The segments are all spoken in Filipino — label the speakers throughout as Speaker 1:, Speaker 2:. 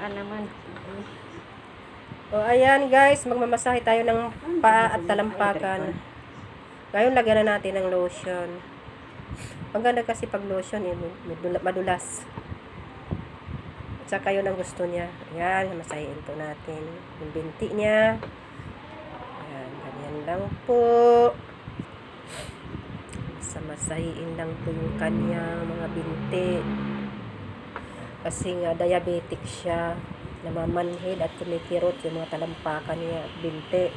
Speaker 1: talampakan naman.
Speaker 2: O ayan guys, magmamasahe tayo ng paa at talampakan. Ngayon lagyan na natin ng lotion. Ang ganda kasi pag lotion, madulas. At saka yun ang gusto niya. Ayan, masahin po natin yung binti niya. Ayan, ganyan lang po. Masahiin lang po yung kanyang mga binti. Kasi nga diabetic siya. Namamanhid at kumikirot yung mga talampakan niya at binti.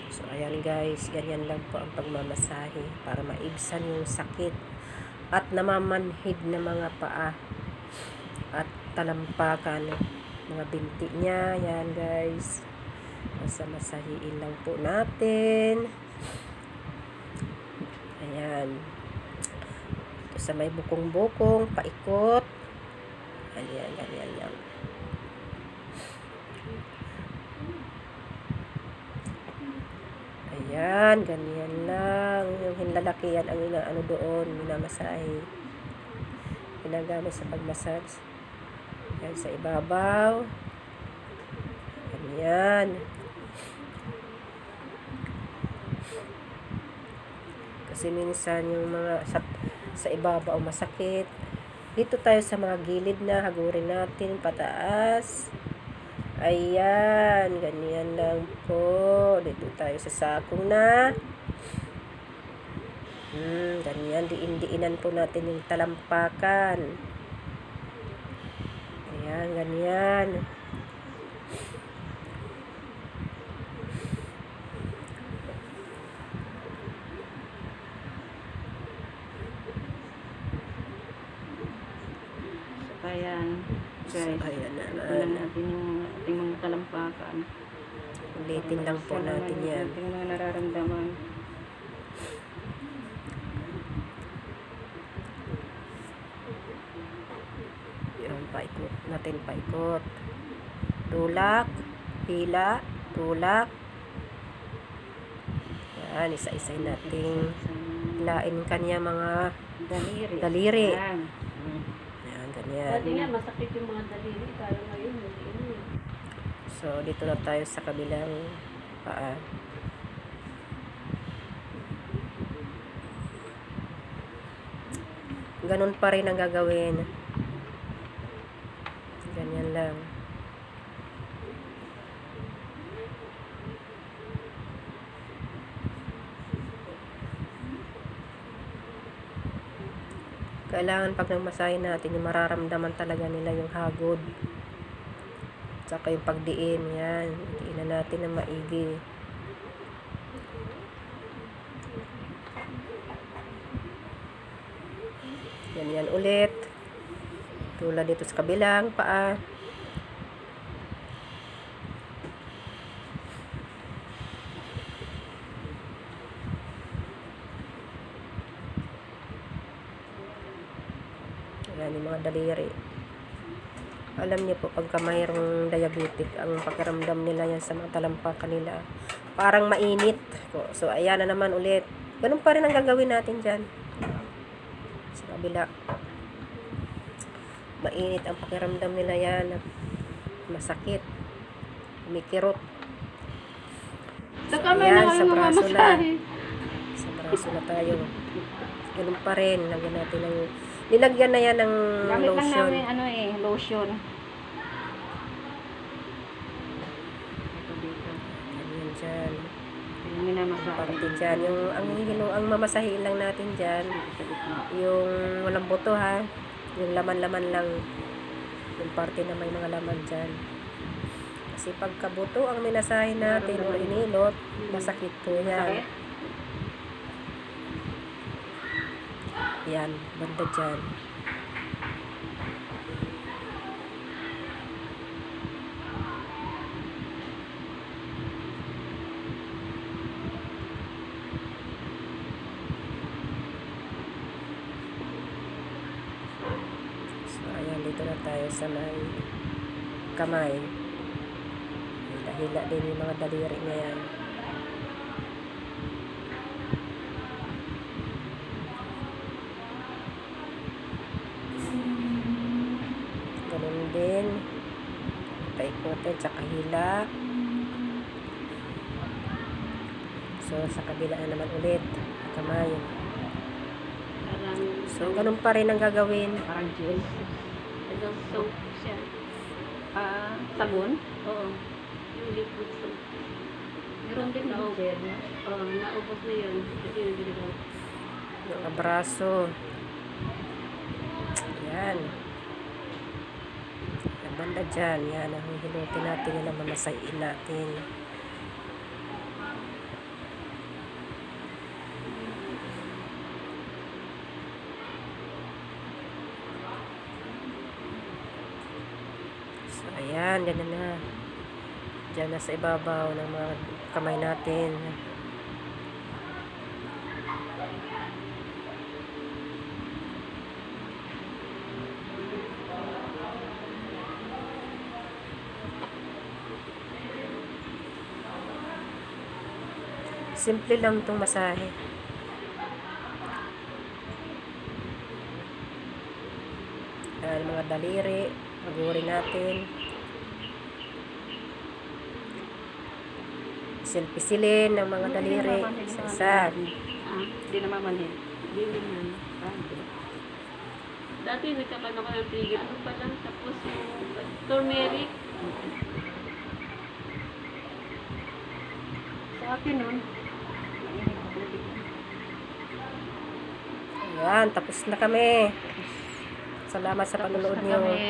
Speaker 2: So ayan guys, ganyan lang po ang pagmamasahe para maibsan yung sakit at namamanhid na mga paa at talampakan, mga binti niya. Ayan guys, masahiin lang po natin. Ayan, ito sa may bukong-bukong paikot. Ayan, ganyan lang. Ayan, ganyan lang. Yung hinlalakihan ang ano doon, minamasahe. Ginagamit sa pagmasage. Ayan, sa ibabaw. Ganyan. Kasi minsan yung mga sa ibabaw masakit. Dito tayo sa mga gilid na, hagurin natin pataas. Ayan, ganyan lang po. Dito tayo sa sakong na. Ganyan, diin-diinan po natin yung talampakan. Ayan, ganyan.
Speaker 1: So, ayan, guys.
Speaker 2: Ayan
Speaker 1: Tingnan
Speaker 2: naman.
Speaker 1: natin yung ating mga talampakan.
Speaker 2: Ulitin lang po natin yan.
Speaker 1: Ating mga nararamdaman.
Speaker 2: Yan, paikot natin, paikot. Tulak, hila, tulak. Yan, isa-isay natin. Hilain kanya mga daliri.
Speaker 1: Ayan.
Speaker 2: Yan, ganyan.
Speaker 3: Dati nga, masakit yung mga daliri. Kaya ngayon, hindi.
Speaker 2: So, dito na tayo sa kabilang paa. Ganun pa rin ang gagawin. Ganyan lang. Kailangan pag nagmasahe natin, yung mararamdaman talaga nila yung hagod. Tsaka yung pagdiin. Yan. Diinan natin ng maigi. Yan ulit. Tulad dito sa kabilang paa. Yan yung mga daliri. Alam niyo po, pagka mayroong diabetic, ang pakiramdam nila yan sa mga talampakan nila, parang mainit. So, ayan na naman ulit. Ganun pa rin ang gagawin natin dyan. Sa kabila. Mainit ang pakiramdam nila yan. Masakit. Kumikirot.
Speaker 3: Sa kamay na kayo mamasahe.
Speaker 2: Sa braso na tayo. Ganun pa rin. Lagyan natin ng... Nilagyan na yan ng
Speaker 1: Gamit lang
Speaker 2: lotion.
Speaker 1: namin, lotion. Ito dito.
Speaker 2: Ganyan dyan.
Speaker 1: Yung minamasahe.
Speaker 2: Parte dyan. Ang mamasahiin lang natin dyan. Yung walang buto ha. Yung laman-laman lang. Yung parte na may mga laman dyan. Kasi pagkabuto ang minasahin natin o inilot, masakit po yan. Yan, banda dyan. So, ayan, dito na tayo sa may kamay. Hila-hila din yung mga daliri niya yan. Ganun din. natin, tsaka hila. So, sa kabila na naman ulit, kamay.
Speaker 3: Parang,
Speaker 2: So, ganun pa rin ang gagawin.
Speaker 1: Parang gel.
Speaker 3: parang soap siya.
Speaker 1: Sabon?
Speaker 3: Oo. Yung liquid soap.
Speaker 1: Meron din
Speaker 3: Oo.
Speaker 1: gel na.
Speaker 3: Oo, naubos na yun. Kasi yung ginagawa.
Speaker 2: Mga braso. Yan. Ang banda dyan. Yan. Ang hihilutin natin. Yan ang mamasayin natin. So, ayan. Yan na. Diyan na sa ibabaw ng mga kamay natin. Simple lang itong masahe. Ayan, mga daliri. Magurin natin. Silpisilin ng mga daliri. Isa-isa.
Speaker 1: Hindi naman manhid.
Speaker 3: Hindi naman. Dati nagkaroon ako ng trigger. Ano pa lang? Tapos yung turmeric.
Speaker 1: Sa akin nun,
Speaker 2: Ayan, tapos na kami. Salamat sa panonood
Speaker 1: tapos na
Speaker 2: nyo.
Speaker 1: kami.